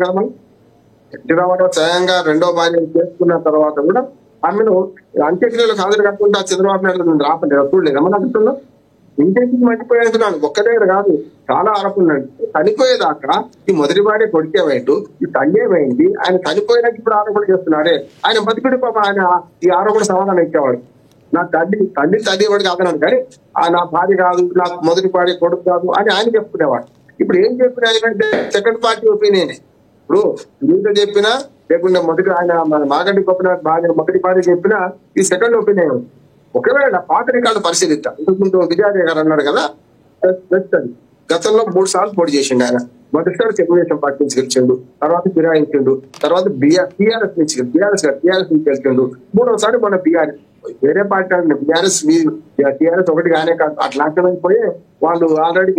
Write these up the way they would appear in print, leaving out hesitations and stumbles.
కదా మనం. ఎన్టీ రామారావు స్వయంగా రెండో భార్య చేసుకున్న తర్వాత కూడా ఆమెను అంత్యక్రియలకు హాజరు కాకుండా చంద్రబాబు నాయుడు రాపలేదు చూడలేదు మన అంటున్నాం. ఇంటికి మర్చిపోయేస్తున్నాను ఒక్క దగ్గర కాదు, చాలా ఆరోపణలు. చనిపోయేదాకా ఈ మొదటి భార్య కొడుకేమైండు, ఈ తల్లి ఏమైంది, ఆయన చనిపోయినాక ఇప్పుడు ఆరోపణ చేస్తున్నాడే. ఆయన బతికుడి పాప ఆయన ఈ ఆరోపణ సమాధానం ఇచ్చేవాడు. నా తల్లి వాడు కాదన్నాడు, కానీ నా భార్య కాదు, నాకు మొదటి భార్య కొడుకు కాదు అని ఆయన చెప్పుకునేవాడు. ఇప్పుడు ఏం చెప్పినా ఏంటంటే సెకండ్ పార్టీ ఒపీనియన్. ఇప్పుడు మీతో చెప్పినా లేకుంటే మొదటి ఆయన మాగంటి గొప్ప భార్య మొదటి భార్య చెప్పినా ఈ సెకండ్ ఒపీనియన్. ఒకవేళ పాత రికార్డు పరిశీలిద్దాం. ఇంతకుముందు విజయాలయ గారు అన్నాడు కదా, గతంలో 3 సార్లు పోటీ చేసిండు ఆయన. మొదటిసారి తెలుగుదేశం పార్టీ నుంచి గెలిచిండు, తర్వాత ఫిరాయించిండు, తర్వాత టీఆర్ఎస్ నుంచి గెలిచిండు, 3వసారి మన టీఆర్ఎస్ వేరే పార్టీ అంటే టీఆర్ఎస్ ఒకటి కానీ అట్లా పోయి వాళ్ళు ఆల్రెడీ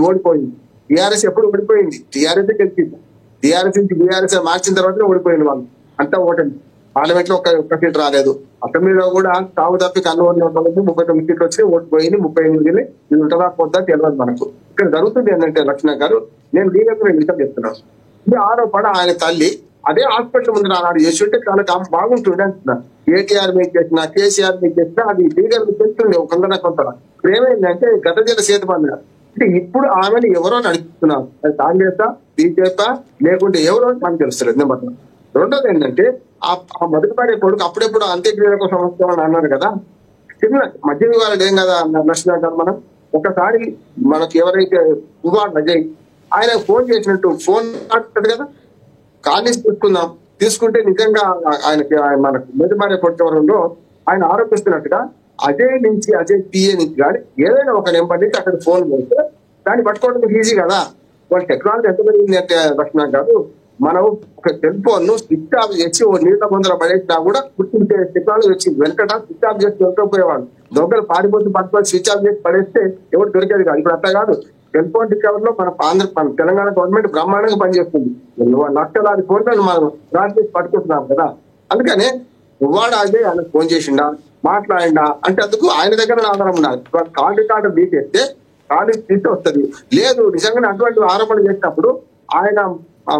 ఓడిపోయింది. టీఆర్ఎస్ ఎప్పుడు ఓడిపోయింది, టీఆర్ఎస్ గెలిచింది. టీఆర్ఎస్ నుంచి బీఆర్ఎస్ మార్చిన తర్వాత ఓడిపోయింది వాళ్ళు అంతా. ఓటమి పార్లమెంట్ లో ఒక్క సీట్ రాలేదు. అసెంబ్లీలో కూడా తాము తప్పి కన్ను 39 సీట్లు వచ్చి ఓటు పోయింది. 38 ఇది ఉంటుందా పోద్దా తెలియదు మనకు. ఇక్కడ జరుగుతుంది ఏంటంటే లక్ష్మణ గారు, నేను లీగల్ విషయం చెప్తున్నాను. ఇది ఆరోపణ ఆయన తల్లి అదే హాస్పిటల్ ముందు నాడు చేసి ఉంటే చాలా బాగుంటుండే అంటున్నా. కేటీఆర్ మీకు చేసినా కేసీఆర్ మీకు చేసినా అది లీగల్ తెలుస్తుండే కొంత. ఇప్పుడు ఏమైందంటే గత జల చేతి బంధ అంటే ఇప్పుడు ఆమెను ఎవరో నడుపుతున్నారు. అది కాంగ్రెసా బీజేపీ లేకుంటే ఎవరో మనకు తెలుస్తలేదు నెంబర్. రెండోది ఏంటంటే ఆ మొదటి భార్య కొడుకు అప్పుడెప్పుడు అంత్యక్రియలకు సంవత్సరం అని అన్నారు కదా, చిన్న మధ్య వివాదాలు ఏం కదా నచ్చిన గారు. మనం ఒకసారి మనకు ఎవరైతే పువ్వాడు అజయ్ ఆయన ఫోన్ చేసినట్టు ఫోన్ మాట్లాడు కదా, ఖాళీ తీసుకుంటే నిజంగా ఆయనకి మనకు మొదటి భార్య కొడుకు ఎవరు ఆయన ఆరోపిస్తున్నట్టుగా అజయ్ పిఏ నుంచి కానీ ఏదైనా ఒక నెంబర్ నుంచి అక్కడ ఫోన్ చేస్తే దాన్ని పట్టుకోవడం ఈజీ కదా. వాళ్ళ టెక్నాలజీ ఎంత పెరిగింది అంటే లక్ష్మణ్ గారు, మనం ఒక సెల్ ఫోన్ ను స్విచ్ ఆఫ్ చేసి ఓ నీళ్ళ ముందర పడేసినా కూడా గుర్తించే టెక్నాలజీ వచ్చింది. వెనకట స్విచ్ ఆఫ్ చేసి దొరకపోయేవాడు, దొంగలు పారిపోతూ పట్టుకొని స్విచ్ ఆఫ్ చేసి పడేస్తే ఎవరు దొరికేది కాదు. ఇప్పుడు అట్లా కాదు. సెల్ ఫోన్ రికవర్ లో మన తెలంగాణ గవర్నమెంట్ బ్రహ్మాండంగా పనిచేస్తుంది. లక్షలాది ఫోన్లను మనం రాజు చేసి పట్టుకుంటున్నాం కదా. అందుకనే పువ్వాడు అజయ్ ఆయన ఫోన్ చేసిండా మాట్లాడిండా అంటే అందుకు ఆయన దగ్గర ఆధారం ఉండాలి. కాల్ రికార్డు తీసేస్తే కాల్ తీస్తే వస్తుంది. లేదు నిజంగానే అటువంటి ఆరోపణ చేసినప్పుడు ఆయన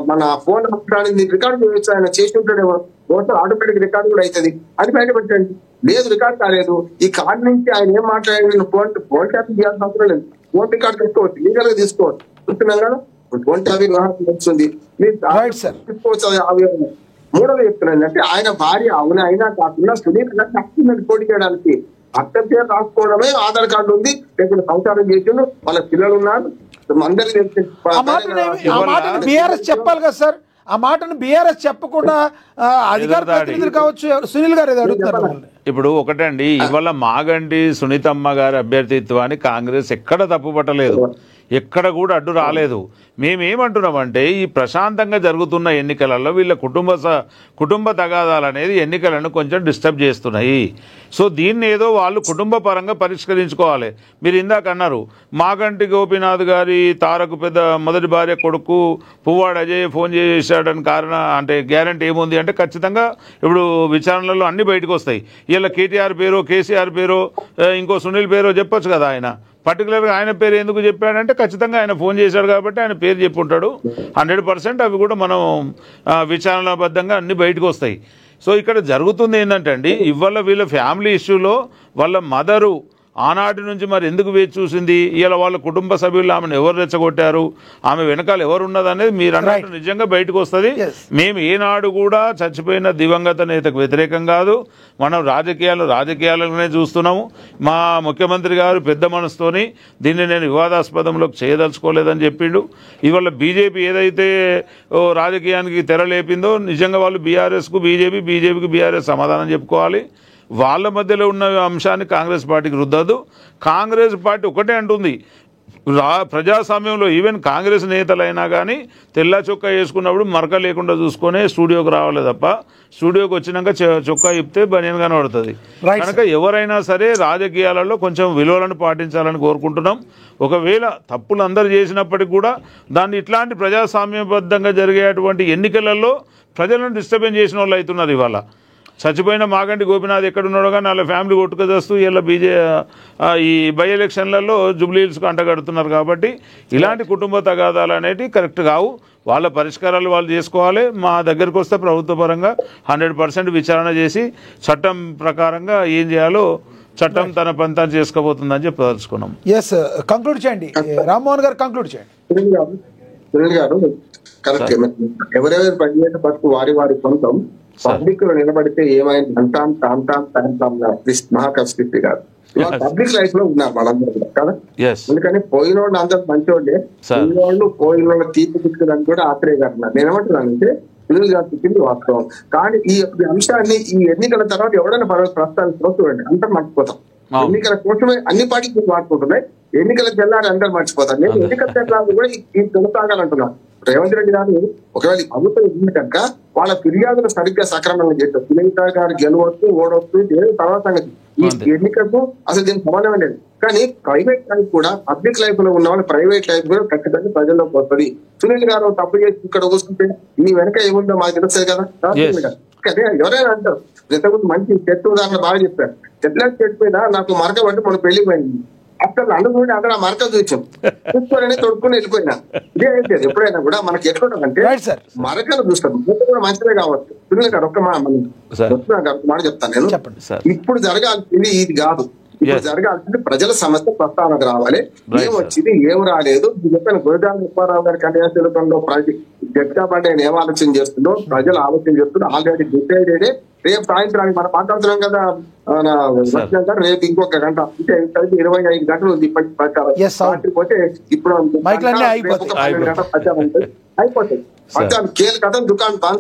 మన ఫోన్ మాట్లాడింది రికార్డు చేయొచ్చు. ఆయన చేసి ఉంటాడేమో, ఆటోమేటిక్ రికార్డు కూడా అవుతుంది. అది బయట పెట్టండి. లేదు రికార్డు కాలేదు, ఈ కార్డు నుంచి ఆయన ఏం మాట్లాడాడు ఫోన్ ట్యాప్ చేయాల్సిన అవసరం లేదు. ఫోన్ రికార్డు తీసుకోవచ్చు, లీగల్ గా తీసుకోవచ్చు. చూస్తున్నాం కదా ఫోన్ ట్యాప్ వ్యవహారం వస్తుంది, మీరు తీసుకోవచ్చు. మూడోది చెప్తున్నాను అంటే ఆయన భార్య అవునా అయినా కాకుండా సునీల్ పోటీ చేయడానికి అత్త పేరు రాసుకోవడమే ఆధార్ కార్డు ఉంది. లేకపోతే సంసారం చేసిండు, వాళ్ళ పిల్లలు ఉన్నారు, అందరికీ చెప్పాలి కదా సార్. ఆ మాటను బీఆర్ఎస్ చెప్పకుండా అధికార ప్రతినిధులు కావచ్చు సునీల్ గారు అడుగుతున్నారు. ఇప్పుడు ఒకటండి, ఇవాళ మాగంటి సునీతమ్మ గారి అభ్యర్థిత్వాన్ని కాంగ్రెస్ ఎక్కడ తప్పుపట్టలేదు, ఎక్కడ కూడా అడ్డు రాలేదు. మేమేమంటున్నామంటే ఈ ప్రశాంతంగా జరుగుతున్న ఎన్నికలలో వీళ్ళ కుటుంబ తగాదాలు అనేది ఎన్నికలను కొంచెం డిస్టర్బ్ చేస్తున్నాయి. సో దీన్ని ఏదో వాళ్ళు కుటుంబ పరంగా పరిష్కరించుకోవాలి. మీరు ఇందాక అన్నారు మాగంటి గోపీనాథ్ గారి తారకు పెద్ద మొదటి భార్య కొడుకు పువ్వాడు అజయ్ ఫోన్ చేశాడని కారణం అంటే గ్యారంటీ ఏముంది అంటే ఖచ్చితంగా ఇప్పుడు విచారణలలో అన్ని బయటకు వస్తాయి. ఇలా కేటీఆర్ పేరు కేసీఆర్ పేరు ఇంకో సునీల్ పేరు చెప్పొచ్చు కదా. ఆయన పర్టికులర్గా ఆయన పేరు ఎందుకు చెప్పాడంటే ఖచ్చితంగా ఆయన ఫోన్ చేశాడు కాబట్టి ఆయన పేరు చెప్పి ఉంటాడు. 100% అవి కూడా మనం విచారణబద్ధంగా అన్ని బయటకు వస్తాయి. సో ఇక్కడ జరుగుతుంది ఏంటంటే అండి, ఇవాళ వీళ్ళ ఫ్యామిలీ ఇష్యూలో వాళ్ళ మదరు ఆనాటి నుంచి మరి ఎందుకు వేచి చూసింది, ఇలా వాళ్ళ కుటుంబ సభ్యులు ఆమెను ఎవరు రెచ్చగొట్టారు, ఆమె వెనకాల ఎవరు ఉన్నది అనేది మీరు అన్నట్టు నిజంగా బయటకు వస్తుంది. మేము ఏనాడు కూడా చచ్చిపోయిన దివంగత నేతకు వ్యతిరేకం కాదు. మనం రాజకీయాలనే చూస్తున్నాము. మా ముఖ్యమంత్రి గారు పెద్ద మనసుతోని దీన్ని నేను వివాదాస్పదంలోకి చేయదలుచుకోలేదని చెప్పిండు. ఇవాళ బీజేపీ ఏదైతే రాజకీయానికి తెరలేపిందో నిజంగా వాళ్ళు బీఆర్ఎస్కు బీజేపీకి బీఆర్ఎస్ సమాధానం చెప్పుకోవాలి. వాళ్ళ మధ్యలో ఉన్న అంశాన్ని కాంగ్రెస్ పార్టీకి రుద్దదు. కాంగ్రెస్ పార్టీ ఒకటే అంటుంది, ప్రజాస్వామ్యంలో ఈవెన్ కాంగ్రెస్ నేతలైనా కానీ తెల్ల చొక్కా వేసుకున్నప్పుడు మరక లేకుండా చూసుకొని స్టూడియోకి రావాలి తప్ప స్టూడియోకి వచ్చినాక చొక్కా ఇప్పితే బనియన్ కనబడుతుంది. కనుక ఎవరైనా సరే రాజకీయాలలో కొంచెం విలువలను పాటించాలని కోరుకుంటున్నాం. ఒకవేళ తప్పులు అందరూ చేసినప్పటికీ కూడా దాన్ని ఇట్లాంటి ప్రజాస్వామ్యబద్ధంగా జరిగేటువంటి ఎన్నికలలో ప్రజలను డిస్టర్బెన్స్ చేసిన వాళ్ళు అవుతున్నారు. ఇవాళ చచ్చిపోయిన మాగంటి గోపీనాథ్ ఎక్కడున్నాడో కానీ వాళ్ళ ఫ్యామిలీ కొట్టుకొస్తూ ఇలా ఈ బై ఎలక్షన్లలో జూబ్లీ హిల్స్కు అంటగడుతున్నారు. కాబట్టి ఇలాంటి కుటుంబ తగాదాలు అనేవి కరెక్ట్ కావు. వాళ్ళ పరిష్కారాలు వాళ్ళు చేసుకోవాలి. మా దగ్గరకు వస్తే ప్రభుత్వ పరంగా 100% విచారణ చేసి చట్టం ప్రకారంగా ఏం చేయాలో చట్టం తన పని తాను చేసుకోబోతుందని చెప్పదలుచుకున్నాం. ఎస్, కంక్లూడ్ చేయండి రామ్మోహన్ గారు, కంక్లూడ్ చేయండి. సునీల్ గారు కరెక్ట్. ఎవరెవరు పనిచేసే బతుకు వారి సొంతం. పబ్లిక్ లో నిలబడితే ఏమైంది అంటాం మహాకృష్ణ గారు పబ్లిక్ లైఫ్ లో ఉన్నారు వాళ్ళందరూ కూడా కదా. ఎందుకని పోయిన వాళ్ళు అందరూ మంచివాళ్ళే, పోయిన వాళ్ళు తీర్పు తీసుకుని కూడా ఆశ్రయగారు. నేను ఏమంటున్నానంటే సునీల్ గారు చెప్పింది వాస్తవం. కానీ ఈ అంశాన్ని ఈ ఎన్నికల తర్వాత ఎవరైనా ప్రస్తావించడం చూడండి, అందరూ మర్చిపోతాం. ఎన్నికల కోసమే అన్ని పార్టీలు వాడుకుంటున్నాయి, ఎన్నికల తెల్లారి అందరూ మర్చిపోతారు. నేను ఎన్నికల తెల్లారి కూడా ఈ కొనసాగాలంటున్నాను. రేవంత్ రెడ్డి గారు ఒకవేళ ప్రభుత్వం ఉంది కనుక వాళ్ళ ఫిర్యాదులు సరిగ్గా సక్రమంగా చేస్తారు. సునీత గారు గెలవచ్చు ఓడవచ్చు తర్వాత సంగతి. ఈ ఎన్నికలకు అసలు దీనికి సంబంధం లేదు. కానీ ప్రైవేట్ లైఫ్ కూడా పబ్లిక్ లైఫ్ లో ఉన్న వాళ్ళు ప్రైవేట్ లైఫ్ కూడా ఖచ్చితంగా ప్రజల్లోకి వస్తుంది. సునీల్ గారు తప్పు చేసి ఇక్కడ కూర్చుంటే మీ వెనక ఏముందో మాకు తెలుస్తుంది కదా. అదే ఎవరైనా అంటారు, ఇంతకుముందు మంచి చెట్టు ఉదాహరణ బాగా చెప్పారు. చెట్టు మీద నాకు మరక పట్టి మన పెళ్లిపోయింది. అసలు అనుకుంటే అక్కడ ఆ మరకలు చూసాం, చూసుకొని తొడుక్కుని వెళ్ళిపోయినా. ఇదే అయితే ఎప్పుడైనా కూడా మనకి ఎట్లుంటే మరకలు చూస్తాం, కూడా మంచిదే కావచ్చు. సునీల్ గారు ఒక్క మాట చెప్తాను నేను. ఇప్పుడు జరగాల్సింది ఇది కాదు. ఇప్పుడు జరగాల్సింది ప్రజల సమస్య ప్రస్తావనకు రావాలి. ఏం వచ్చింది ఏం రాలేదు చెప్పిన గురజాల ఉప్పారావు గారి కన్యాశుల్కంలో జడ్జాబండి ఆయన ఏం ఆలోచన చేస్తుందో ప్రజలు ఆలోచన చేస్తుందో ఆల్రెడీ డిసైడెడ్. రేపు సాయంత్రానికి మనం మాట్లాడుతున్నాం కదా, రేపు ఇంకొక గంట అంటే 25 గంటలు ఉంది ఇప్పటి ప్రచారం. పోతే ఇప్పుడు 12 గంటల ప్రచారం ఉంటుంది, అయిపోతుంది ప్రచారం. కేల్ కథ దుకాణం తాను.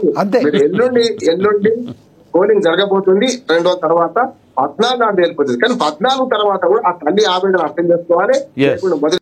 ఎల్లుండి పోలింగ్ జరగబోతుంది. 2 రోజుల తర్వాత 14 వెళ్ళిపోతుంది. కానీ 14 తర్వాత కూడా ఆ తల్లి ఆవేదన అర్థం చేసుకోవాలి. మొదటి